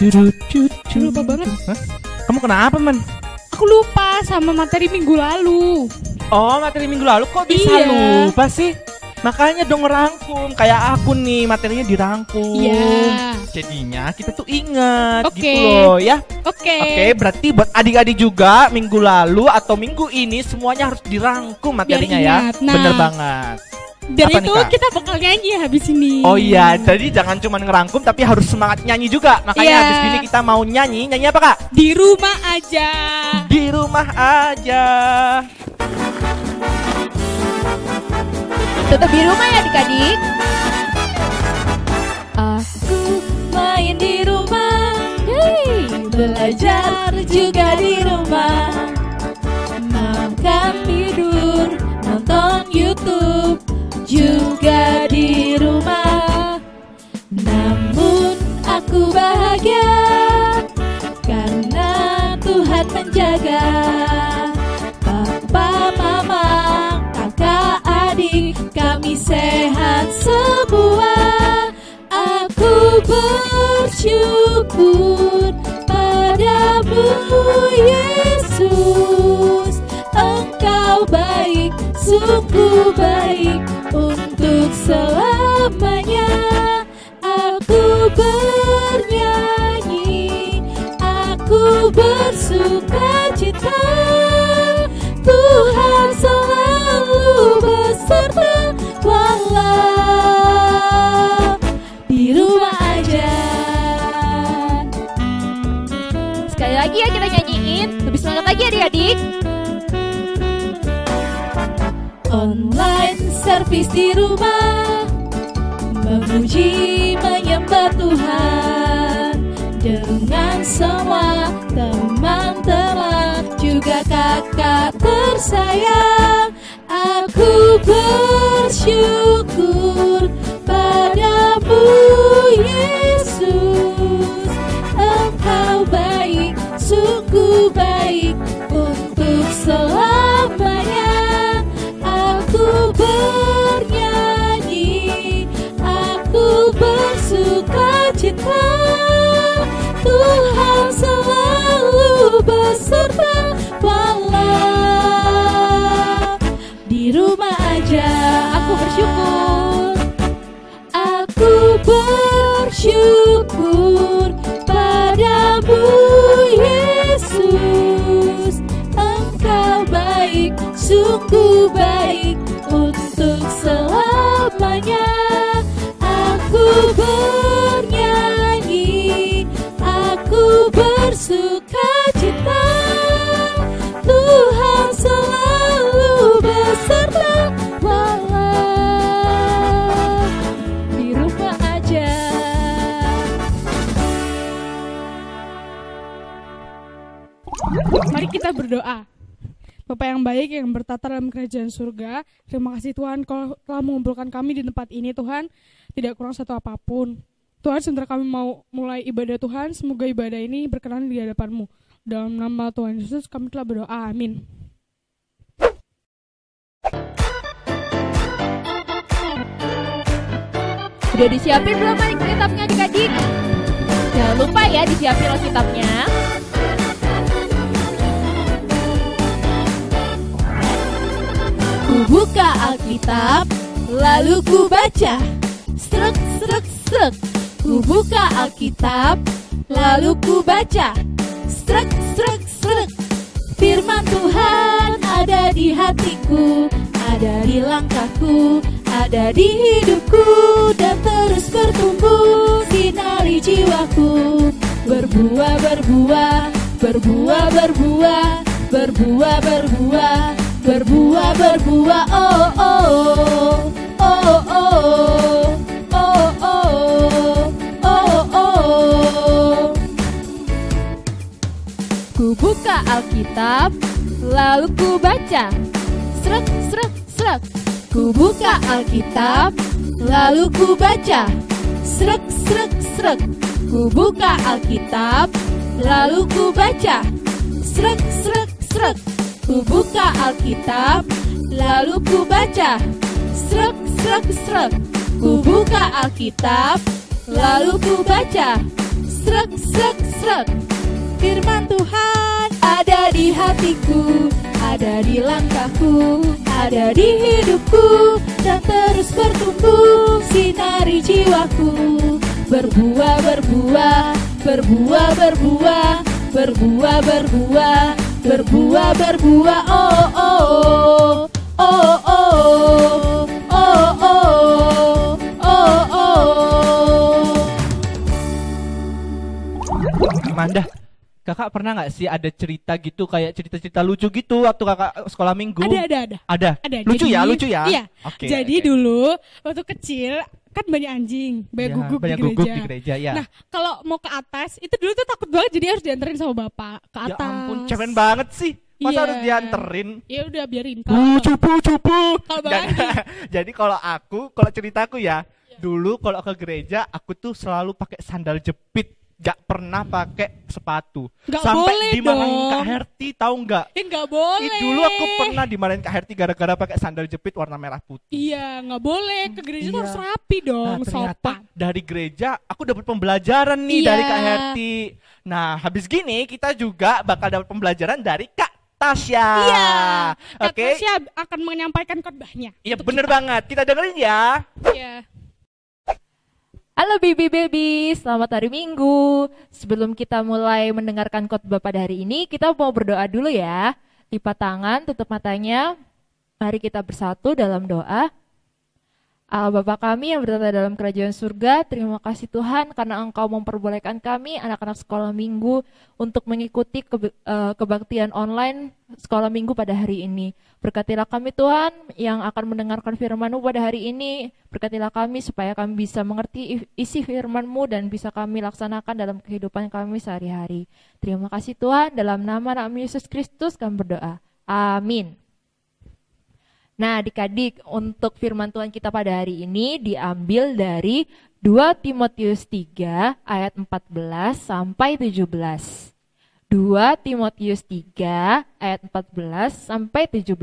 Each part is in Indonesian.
Lupa banget. Hah? Kamu kenapa, Man? Aku lupa sama materi minggu lalu. Oh, materi minggu lalu kok bisa lupa sih? Makanya dong rangkum. Kayak aku nih, materinya dirangkum. Iya. Jadinya kita tuh ingat Oke. gitu loh ya. Oke. Berarti buat adik-adik juga minggu lalu atau minggu ini semuanya harus dirangkum materinya ya. ingat. Nah. Bener banget. Dan Apa itu nih, Kak? kita bakal nyanyi habis ini. Oh iya, jadi jangan cuma ngerangkum tapi harus semangat nyanyi juga. Makanya Iya. habis ini kita mau nyanyi. Nyanyi apa, Kak? Di rumah aja. Di rumah aja. Tetap di rumah ya adik-adik. Aku main di rumah, belajar juga di rumah, makan tidur, nonton YouTube juga di rumah. Namun aku bahagia karena Tuhan menjaga. Papa, mama, kakak, adik, kami sehat semua. Aku bersyukur padamu Yesus. Engkau baik, sungguh baik untuk selamanya. Aku bernyanyi, aku bersukacita. Tuhan selalu beserta walau di rumah aja. Sekali lagi ya kita nyanyiin, lebih semangat lagi adik-adik. Online service di rumah, memuji menyembah Tuhan dengan semua teman-teman juga kakak tersayang. Aku bersyukur padamu Yesus. Engkau baik, sungguh baik untuk selamanya. Aku bernyanyi, aku bersukacita. Tuhan selalu beserta walau di rumah aja. Aku bersyukur, aku bersyukur padamu Yesus. Engkau baik, sungguh baik untuk selamanya. Aku bernyanyi, aku bersukacita. Tuhan selalu beserta walau di rumah aja. Mari kita berdoa. Bapa yang baik yang bertata dalam kerajaan surga, terima kasih Tuhan kalau telah mengumpulkan kami di tempat ini Tuhan, tidak kurang satu apapun. Tuhan, sebentar kami mau mulai ibadah Tuhan, semoga ibadah ini berkenan di hadapan-Mu. Dalam nama Tuhan Yesus kami telah berdoa, amin. Udah disiapin belum Alkitabnya adik-adik? Jangan lupa ya disiapin Alkitabnya. Ku buka Alkitab, lalu ku baca. Srek, srek, srek. Ku buka Alkitab, lalu ku baca. Srek, srek, srek. Firman Tuhan ada di hatiku, ada di langkahku, ada di hidupku, dan terus bertumbuh sinari jiwaku. Berbuah, berbuah, berbuah, berbuah, berbuah, berbuah, berbuah, berbuah. Oh, oh, oh, oh, oh, oh, oh, oh. Ku buka Alkitab, lalu ku baca. Srek, srek, srek. Ku buka Alkitab, lalu ku baca. Srek, srek, srek. Ku buka Alkitab, lalu ku baca. Srek, srek, srek. Ku buka Alkitab, lalu ku baca. Srek, srek, srek. Ku buka Alkitab, lalu ku baca. srek, srek, srek. Firman Tuhan ada di hatiku, ada di langkahku, ada di hidupku, dan terus bertumbuh sinari jiwaku. Berbuah, berbuah, berbuah, berbuah, berbuah, berbuah, berbuah, berbuah. Oh, oh, oh, oh, oh, oh, oh, oh. Amanda, kakak pernah nggak sih ada cerita gitu kayak cerita-cerita lucu gitu waktu kakak sekolah minggu? Ada. Ada. Jadi, Lucu ya, lucu ya. Iya. Oke, Jadi oke. dulu waktu kecil kan banyak anjing, banyak Ya, guguk banyak di gereja. guguk di gereja ya. Nah, kalau mau ke atas itu dulu tuh takut banget, jadi harus dianterin sama bapak ke Ya atas. ampun, cemen banget sih. Masa Iya. harus dianterin? Ya udah biarin. Cupu. Kalau Bang Andi. Jadi kalau ceritaku ya, dulu kalau ke gereja aku tuh selalu pakai sandal jepit, gak pernah pakai sepatu. Nggak Sampai boleh dimarahin dong. Kak Herti, tahu nggak? Nggak boleh. Dulu aku pernah dimarahin Kak Herti gara-gara pakai sandal jepit warna merah putih. Iya, nggak boleh. Ke gereja tuh Iya. harus rapi Nah, dong, ternyata sopan. dari gereja aku dapat pembelajaran nih Iya. dari Kak Herti. Nah, habis gini kita juga bakal dapat pembelajaran dari Kak Tasya. Iya. Kak Oke. Tasya akan menyampaikan khotbahnya. Iya bener banget. Kita dengerin ya. Iya. Halo baby, selamat hari Minggu. Sebelum kita mulai mendengarkan khotbah pada hari ini, kita mau berdoa dulu ya. Lipat tangan, tutup matanya. Mari kita bersatu dalam doa. Allah Bapa kami yang berada dalam kerajaan surga, terima kasih Tuhan karena Engkau memperbolehkan kami anak-anak sekolah minggu untuk mengikuti kebaktian online sekolah minggu pada hari ini. Berkatilah kami Tuhan yang akan mendengarkan firman-Mu pada hari ini. Berkatilah kami supaya kami bisa mengerti isi firman-Mu dan bisa kami laksanakan dalam kehidupan kami sehari-hari. Terima kasih Tuhan, dalam nama Nabi Yesus Kristus kami berdoa. Amin. Nah adik-adik, untuk firman Tuhan kita pada hari ini diambil dari 2 Timotius 3 ayat 14 sampai 17. 2 Timotius 3 ayat 14 sampai 17.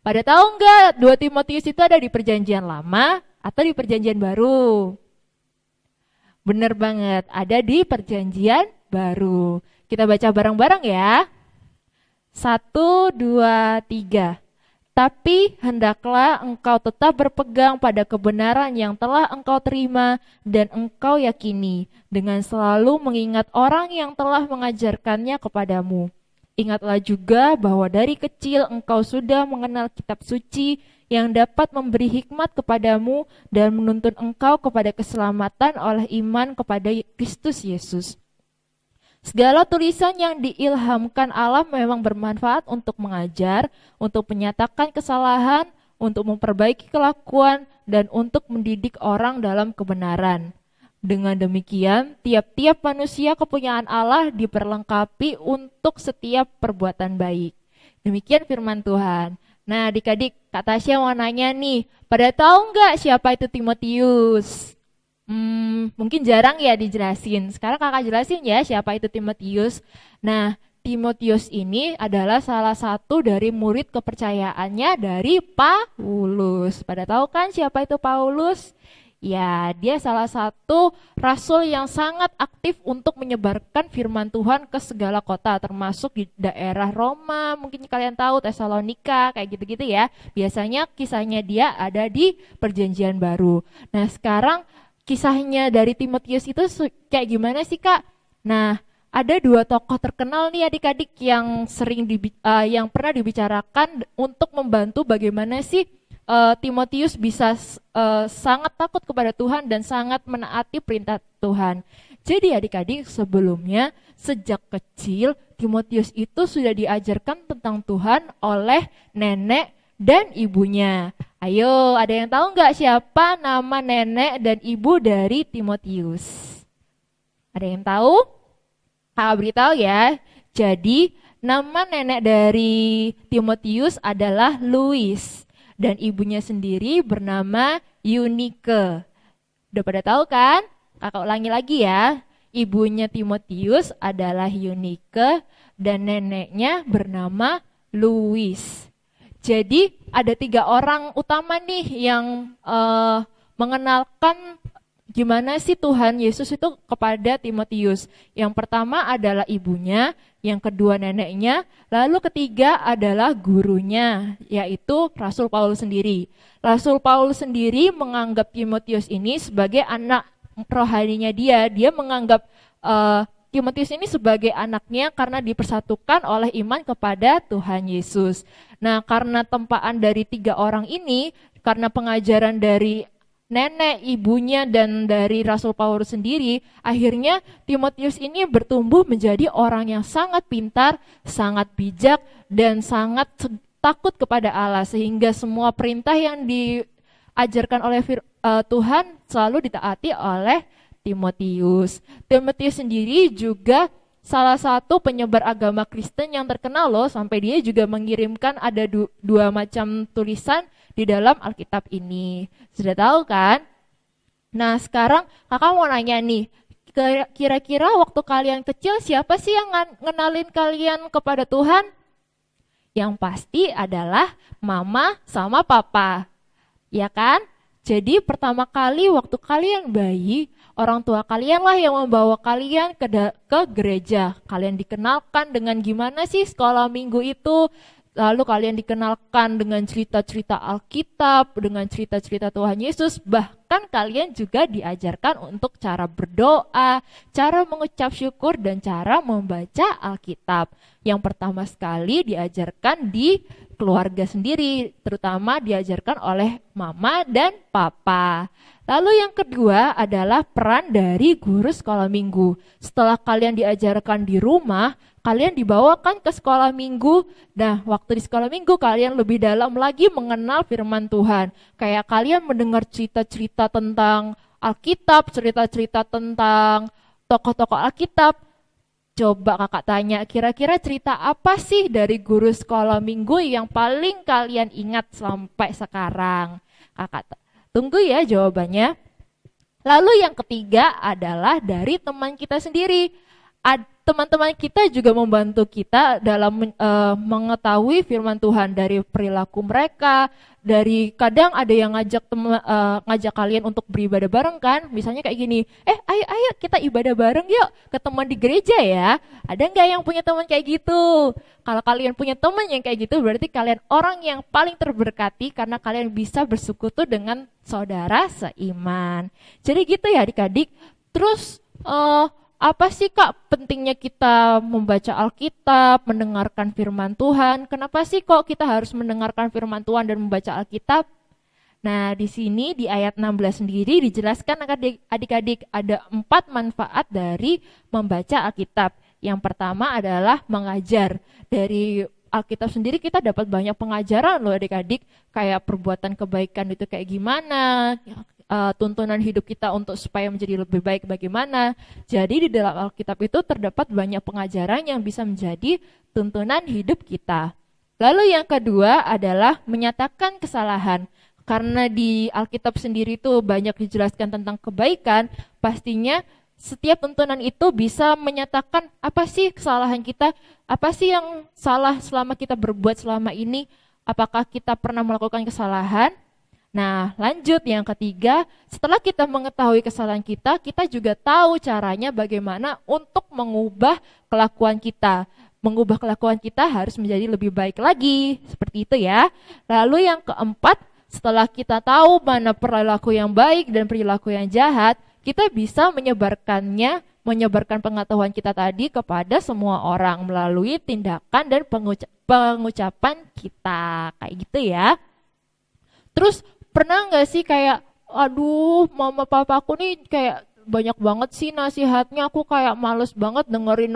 Pada tahu nggak 2 Timotius itu ada di perjanjian lama atau di perjanjian baru? Bener banget, ada di perjanjian baru. Kita baca bareng-bareng ya. 1, 2, 3. Tapi hendaklah engkau tetap berpegang pada kebenaran yang telah engkau terima dan engkau yakini, dengan selalu mengingat orang yang telah mengajarkannya kepadamu. Ingatlah juga bahwa dari kecil engkau sudah mengenal kitab suci yang dapat memberi hikmat kepadamu dan menuntun engkau kepada keselamatan oleh iman kepada Kristus Yesus. Segala tulisan yang diilhamkan Allah memang bermanfaat untuk mengajar, untuk menyatakan kesalahan, untuk memperbaiki kelakuan, dan untuk mendidik orang dalam kebenaran. Dengan demikian, tiap-tiap manusia kepunyaan Allah diperlengkapi untuk setiap perbuatan baik. Demikian firman Tuhan. Nah adik-adik, Kak Tasya mau nanya nih, pada tahu nggak siapa itu Timotius? Mungkin jarang ya dijelasin. Sekarang kakak jelasin ya siapa itu Timotius. Nah, Timotius ini adalah salah satu dari murid kepercayaannya dari Paulus. Pada tahu kan siapa itu Paulus? Ya, dia salah satu rasul yang sangat aktif untuk menyebarkan firman Tuhan ke segala kota, termasuk di daerah Roma, mungkin kalian tahu Tesalonika, kayak gitu-gitu ya. Biasanya kisahnya dia ada di Perjanjian Baru. Nah, sekarang kisahnya dari Timotius itu kayak gimana sih Kak? Nah, ada 2 tokoh terkenal nih adik-adik yang yang pernah dibicarakan untuk membantu bagaimana sih Timotius bisa sangat takut kepada Tuhan dan sangat menaati perintah Tuhan. Jadi adik-adik, sebelumnya sejak kecil Timotius itu sudah diajarkan tentang Tuhan oleh nenek dan ibunya. Ayo, ada yang tahu nggak siapa nama nenek dan ibu dari Timotius? Ada yang tahu? Kakak beritahu ya. Jadi, nama nenek dari Timotius adalah Louis. Dan ibunya sendiri bernama Eunike. Udah pada tahu kan? Kakak ulangi lagi ya. Ibunya Timotius adalah Eunike dan neneknya bernama Louis. Jadi ada 3 orang utama nih yang mengenalkan gimana sih Tuhan Yesus itu kepada Timotius. Yang pertama adalah ibunya, yang kedua neneknya, lalu ketiga adalah gurunya, yaitu Rasul Paulus sendiri. Rasul Paulus sendiri menganggap Timotius ini sebagai anak rohaninya dia. Dia menganggap Timotius ini sebagai anaknya karena dipersatukan oleh iman kepada Tuhan Yesus. Nah, karena tempaan dari 3 orang ini, karena pengajaran dari nenek, ibunya, dan dari Rasul Paulus sendiri, akhirnya Timotius ini bertumbuh menjadi orang yang sangat pintar, sangat bijak, dan sangat takut kepada Allah, sehingga semua perintah yang diajarkan oleh Tuhan selalu ditaati oleh Timotius. Timotius sendiri juga salah satu penyebar agama Kristen yang terkenal loh, sampai dia juga mengirimkan ada 2 macam tulisan di dalam Alkitab ini. Sudah tahu kan? Nah, sekarang kakak mau nanya nih, kira-kira waktu kalian kecil siapa sih yang ngenalin kalian kepada Tuhan? Yang pasti adalah mama sama papa, ya kan? Jadi pertama kali waktu kalian bayi, orang tua kalian lah yang membawa kalian ke gereja. Kalian dikenalkan dengan gimana sih sekolah minggu itu. Lalu kalian dikenalkan dengan cerita-cerita Alkitab, dengan cerita-cerita Tuhan Yesus. Bahkan kalian juga diajarkan untuk cara berdoa, cara mengucap syukur, dan cara membaca Alkitab. Yang pertama sekali diajarkan di keluarga sendiri, terutama diajarkan oleh mama dan papa. Lalu yang kedua adalah peran dari guru sekolah minggu. Setelah kalian diajarkan di rumah, kalian dibawakan ke sekolah minggu. Nah, waktu di sekolah minggu kalian lebih dalam lagi mengenal firman Tuhan. Kayak kalian mendengar cerita-cerita tentang Alkitab, cerita-cerita tentang tokoh-tokoh Alkitab. Coba kakak tanya, kira-kira cerita apa sih dari guru sekolah minggu yang paling kalian ingat sampai sekarang? Kakak tunggu ya jawabannya. Lalu yang ketiga adalah dari teman kita sendiri. Teman-teman kita juga membantu kita dalam mengetahui firman Tuhan dari perilaku mereka. Dari kadang ada yang ngajak kalian untuk beribadah bareng kan. Misalnya kayak gini, ayo kita ibadah bareng yuk ke teman di gereja ya. Ada nggak yang punya teman kayak gitu? Kalau kalian punya teman yang kayak gitu, berarti kalian orang yang paling terberkati karena kalian bisa bersekutu dengan saudara seiman. Jadi gitu ya adik-adik. Terus apa sih Kak pentingnya kita membaca Alkitab, mendengarkan firman Tuhan? Kenapa sih kok kita harus mendengarkan firman Tuhan dan membaca Alkitab? Nah, di sini di ayat 16 sendiri dijelaskan adik-adik ada 4 manfaat dari membaca Alkitab. Yang pertama adalah mengajar. Dari Alkitab sendiri kita dapat banyak pengajaran loh adik-adik, kayak perbuatan kebaikan itu kayak gimana, tuntunan hidup kita untuk supaya menjadi lebih baik bagaimana. Jadi di dalam Alkitab itu terdapat banyak pengajaran yang bisa menjadi tuntunan hidup kita. Lalu yang kedua adalah menyatakan kesalahan. Karena di Alkitab sendiri itu banyak dijelaskan tentang kebaikan, pastinya setiap tuntunan itu bisa menyatakan apa sih kesalahan kita, apa sih yang salah selama kita berbuat selama ini, apakah kita pernah melakukan kesalahan. Nah, lanjut yang ketiga, setelah kita mengetahui kesalahan kita, kita juga tahu caranya bagaimana untuk mengubah kelakuan kita. Mengubah kelakuan kita harus menjadi lebih baik lagi, seperti itu ya. Lalu yang keempat, setelah kita tahu mana perilaku yang baik dan perilaku yang jahat, kita bisa menyebarkan pengetahuan kita tadi kepada semua orang melalui tindakan dan pengucapan kita, kayak gitu ya. Terus pernah nggak sih kayak, aduh mama papa aku nih kayak banyak banget sih nasihatnya, aku kayak males banget dengerin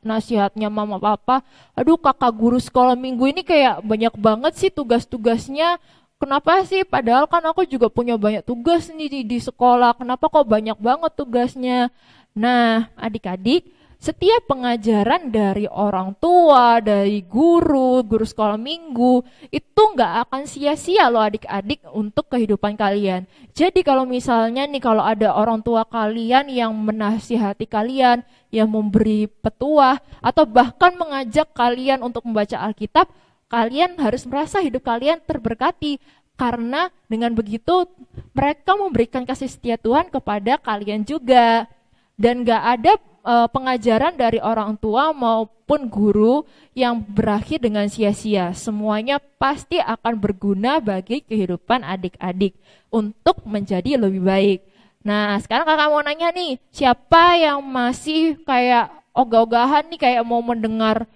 nasihatnya mama papa. Aduh kakak guru sekolah minggu ini kayak banyak banget sih tugas-tugasnya. Kenapa sih? Padahal kan aku juga punya banyak tugas nih di sekolah. Kenapa kok banyak banget tugasnya? Nah adik-adik, setiap pengajaran dari orang tua, dari guru sekolah minggu, itu nggak akan sia-sia loh adik-adik untuk kehidupan kalian. Jadi kalau misalnya nih kalau ada orang tua kalian yang menasihati kalian, yang memberi petuah, atau bahkan mengajak kalian untuk membaca Alkitab, kalian harus merasa hidup kalian terberkati. Karena dengan begitu mereka memberikan kasih setia Tuhan kepada kalian juga. Dan gak ada pengajaran dari orang tua maupun guru yang berakhir dengan sia-sia. Semuanya pasti akan berguna bagi kehidupan adik-adik untuk menjadi lebih baik. Nah, sekarang kakak mau nanya nih, siapa yang masih kayak ogah-ogahan nih, kayak mau mendengar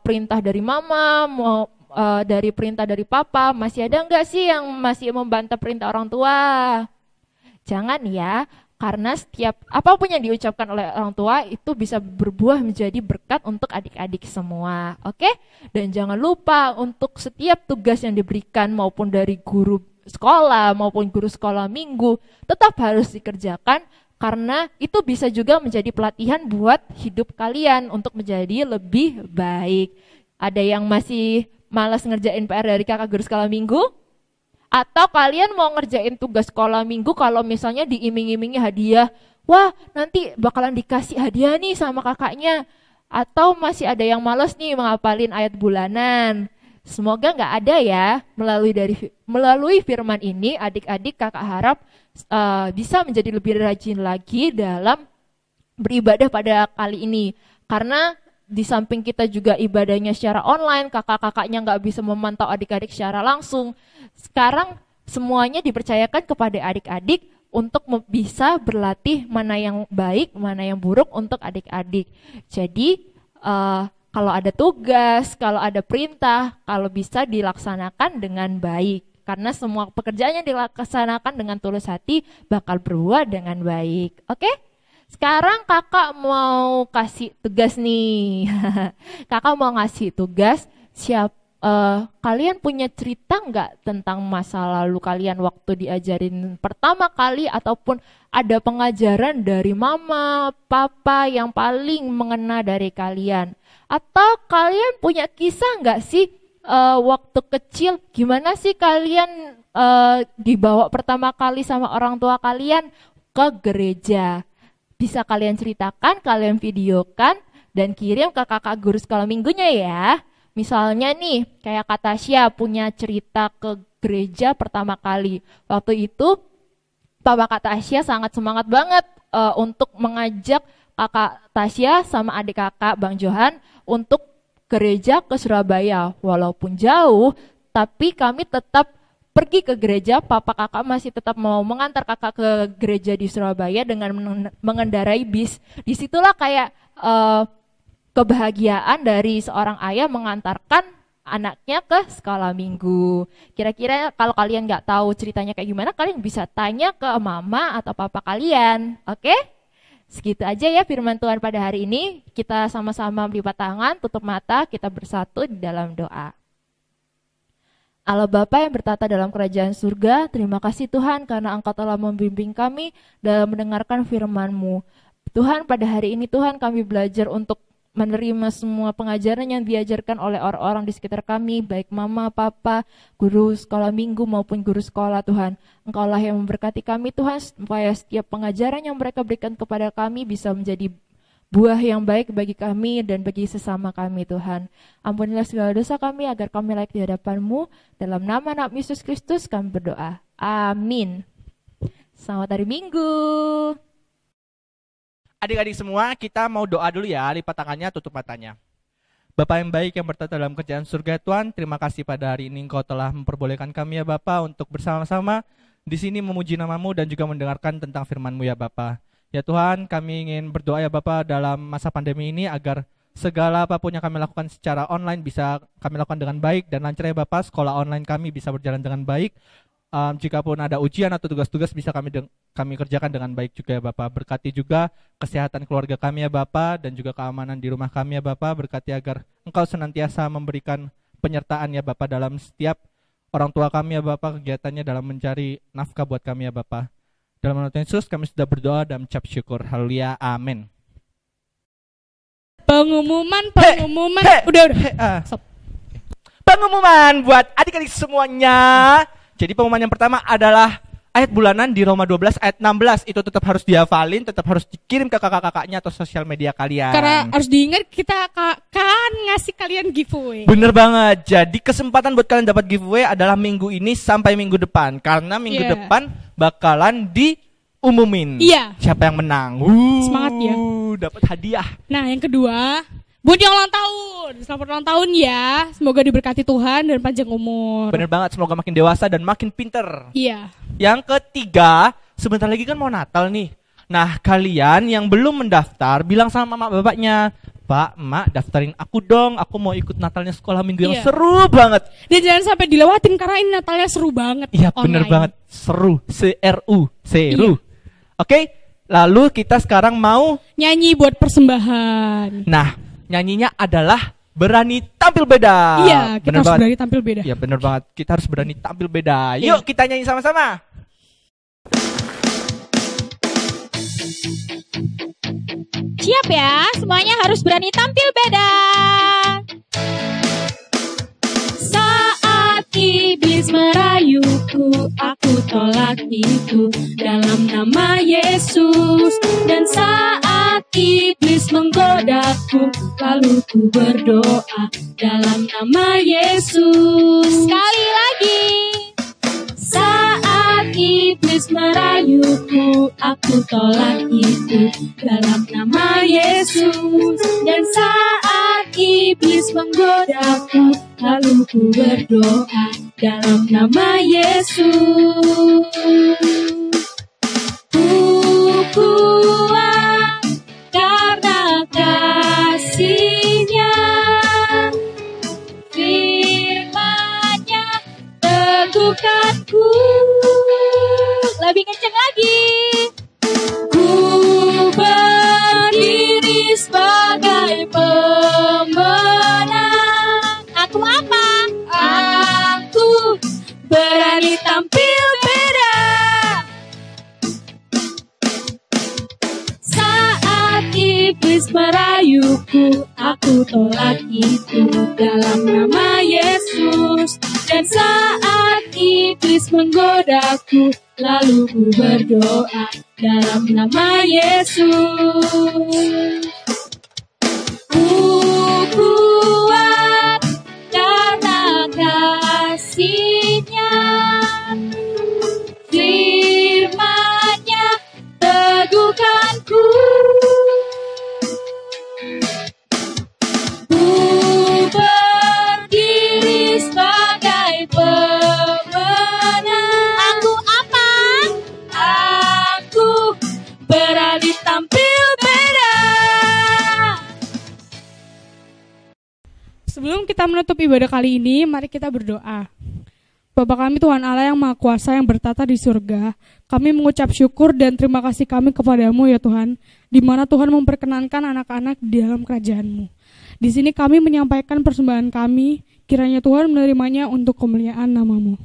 perintah dari mama, mau dari perintah dari papa? Masih ada nggak sih yang masih membantah perintah orang tua? Jangan ya, karena setiap apapun yang diucapkan oleh orang tua itu bisa berbuah menjadi berkat untuk adik-adik semua, oke? Dan jangan lupa untuk setiap tugas yang diberikan maupun dari guru sekolah maupun guru sekolah minggu tetap harus dikerjakan, karena itu bisa juga menjadi pelatihan buat hidup kalian untuk menjadi lebih baik. Ada yang masih malas ngerjain PR dari kakak guru sekolah minggu? Atau kalian mau ngerjain tugas sekolah minggu kalau misalnya diiming-imingi hadiah? Wah, nanti bakalan dikasih hadiah nih sama kakaknya. Atau masih ada yang malas nih menghafalin ayat bulanan? Semoga nggak ada ya. Melalui firman ini, adik-adik kakak harap bisa menjadi lebih rajin lagi dalam beribadah pada kali ini. Karena di samping kita juga ibadahnya secara online, kakak-kakaknya nggak bisa memantau adik-adik secara langsung. Sekarang semuanya dipercayakan kepada adik-adik untuk bisa berlatih mana yang baik, mana yang buruk untuk adik-adik. Jadi kalau ada tugas, kalau ada perintah, kalau bisa dilaksanakan dengan baik. Karena semua pekerjaan yang dilaksanakan dengan tulus hati bakal berbuah dengan baik. Oke? Sekarang kakak mau kasih tugas nih. Kakak mau ngasih tugas. Kalian punya cerita nggak tentang masa lalu kalian waktu diajarin pertama kali, ataupun ada pengajaran dari mama, papa yang paling mengena dari kalian? Atau kalian punya kisah nggak sih waktu kecil, gimana sih kalian dibawa pertama kali sama orang tua kalian ke gereja? Bisa kalian ceritakan, kalian videokan, dan kirim ke kakak guru sekolah minggunya ya. Misalnya nih, kayak Kak Tasya punya cerita ke gereja pertama kali. Waktu itu, Papa Kak Tasya sangat semangat banget untuk mengajak kakak Tasya sama adik kakak Bang Johan untuk gereja ke Surabaya. Walaupun jauh, tapi kami tetap pergi ke gereja. Papa kakak masih tetap mau mengantar kakak ke gereja di Surabaya dengan mengendarai bis. Disitulah kayak kebahagiaan dari seorang ayah mengantarkan anaknya ke sekolah minggu. Kira-kira kalau kalian nggak tahu ceritanya kayak gimana, kalian bisa tanya ke mama atau papa kalian. Oke? Segitu aja ya firman Tuhan pada hari ini. Kita sama-sama melipat tangan, tutup mata, kita bersatu di dalam doa. Allah Bapa yang bertata dalam kerajaan surga, terima kasih Tuhan karena Engkau telah membimbing kami dalam mendengarkan firman-Mu. Tuhan, pada hari ini Tuhan kami belajar untuk menerima semua pengajaran yang diajarkan oleh orang-orang di sekitar kami, baik mama, papa, guru sekolah minggu maupun guru sekolah Tuhan. Engkaulah yang memberkati kami Tuhan, supaya setiap pengajaran yang mereka berikan kepada kami bisa menjadi buah yang baik bagi kami dan bagi sesama kami Tuhan. Ampunilah segala dosa kami agar kami layak di hadapan-Mu. Dalam nama Anak Yesus Kristus kami berdoa. Amin. Selamat hari Minggu. Adik-adik semua, kita mau doa dulu ya, lipat tangannya, tutup matanya. Bapa yang baik yang bertata dalam kerajaan surga Tuhan, terima kasih pada hari ini Engkau telah memperbolehkan kami ya Bapa untuk bersama-sama di sini memuji nama-Mu dan juga mendengarkan tentang firman-Mu ya Bapa. Ya Tuhan, kami ingin berdoa ya Bapa dalam masa pandemi ini agar segala apapun yang kami lakukan secara online bisa kami lakukan dengan baik dan lancar ya Bapa. Sekolah online kami bisa berjalan dengan baik. Jikapun ada ujian atau tugas-tugas bisa kami kerjakan dengan baik juga ya Bapa. Berkati juga kesehatan keluarga kami ya Bapa dan juga keamanan di rumah kami ya Bapa. Berkati agar Engkau senantiasa memberikan penyertaan ya Bapa dalam setiap orang tua kami ya Bapa, kegiatannya dalam mencari nafkah buat kami ya Bapa. Dalam nama Tuhan Yesus kami sudah berdoa dan mengucap syukur. Haleluya, amin. Pengumuman. Udah. Stop. Pengumuman buat adik-adik semuanya. Jadi pengumuman yang pertama adalah ayat bulanan di Roma 12 ayat 16 itu tetap harus dihafalin, tetap harus dikirim ke kakak-kakaknya atau sosial media kalian. Karena harus diingat kita kan ngasih kalian giveaway. Bener banget. Jadi kesempatan buat kalian dapat giveaway adalah minggu ini sampai minggu depan. Karena minggu depan bakalan diumumin. Iya. Siapa yang menang. Semangat ya. Dapat hadiah. Nah, yang kedua, buat yang ulang tahun. Selamat ulang tahun ya. Semoga diberkati Tuhan dan panjang umur. Bener banget, semoga makin dewasa dan makin pinter. Iya. Yang ketiga, sebentar lagi kan mau Natal nih. Nah, kalian yang belum mendaftar, bilang sama mama bapaknya, Pak, Mak, daftarin aku dong. Aku mau ikut Natalnya sekolah minggu yang seru banget. Dan jangan sampai dilewatin karena ini Natalnya seru banget. Iya, bener banget. Seru. Seru. Iya. Oke, lalu kita sekarang mau nyanyi buat persembahan. Nah, nyanyinya adalah berani tampil beda. Iya, kita harus berani tampil beda. Iya, bener banget. Kita harus berani tampil beda. Yuk, kita nyanyi sama-sama. Siap ya, semuanya harus berani tampil beda. Saat iblis merayuku, aku tolak itu dalam nama Yesus. Dan saat iblis menggodaku, lalu ku berdoa dalam nama Yesus. Sekali lagi. Saat iblis merayuku, aku tolak itu dalam nama Yesus. Dan saat iblis menggodaku, lalu ku berdoa dalam nama Yesus. Ku kuat karena kasih-Nya, firman-Nya teguhkanku. Lebih kencang lagi. Ku berdiri sebagai pemenang. Aku apa? Aku berani tampil beda. Saat iblis merayuku, aku tolak itu dalam nama Yesus. Dan saat iblis menggodaku, lalu ku berdoa dalam nama Yesus. Ku kuat karena kasih-Nya, firman-Nya teguhkanku. Ku berdiri sebagai pemenang. Aku apa? Aku berani tampil beda. Sebelum kita menutup ibadah kali ini, mari kita berdoa. Bapa kami Tuhan Allah yang Maha Kuasa yang bertata di surga, kami mengucap syukur dan terima kasih kami kepadamu ya Tuhan, di mana Tuhan memperkenankan anak-anak di dalam kerajaan-Mu. Di sini kami menyampaikan persembahan kami, kiranya Tuhan menerimanya untuk kemuliaan nama-Mu.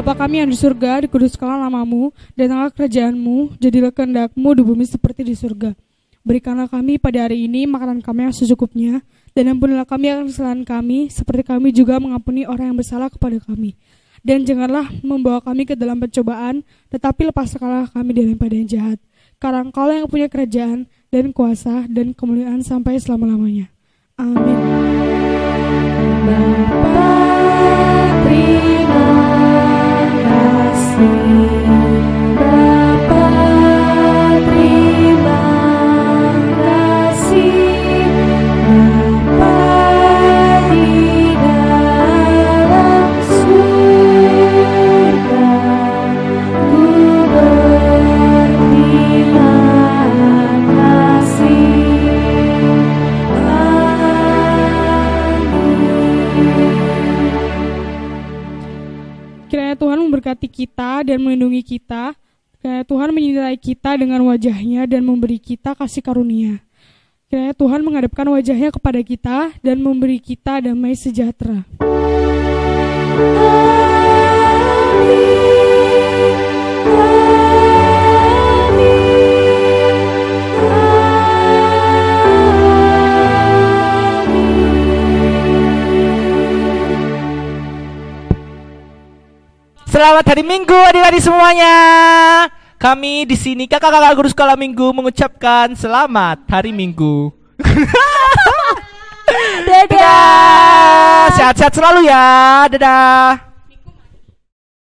Bapa kami yang di surga, dikuduskanlah nama-Mu, datanglah kerajaan-Mu, jadilah kehendak-Mu di bumi seperti di surga. Berikanlah kami pada hari ini makanan kami yang secukupnya, dan ampunilah kami akan kesalahan kami, seperti kami juga mengampuni orang yang bersalah kepada kami. Dan janganlah membawa kami ke dalam pencobaan, tetapi lepaskanlah kami daripada yang jahat. Karena Engkau yang punya kerajaan, dan kuasa, dan kemuliaan sampai selama-lamanya. Amin. Bapa, terima Bapa, terima kasih. Bapa di dalam surga, ku berterima kasih. Amin. memberkati kita dan melindungi kita. Kiranya Tuhan menyertai kita dengan wajah-Nya dan memberi kita kasih karunia. Kiranya Tuhan menghadapkan wajah-Nya kepada kita dan memberi kita damai sejahtera. Selamat hari Minggu adik-adik semuanya. Kami di sini kakak-kakak guru sekolah Minggu mengucapkan selamat hari Minggu. Dadah. Sehat-sehat selalu ya. Dadah.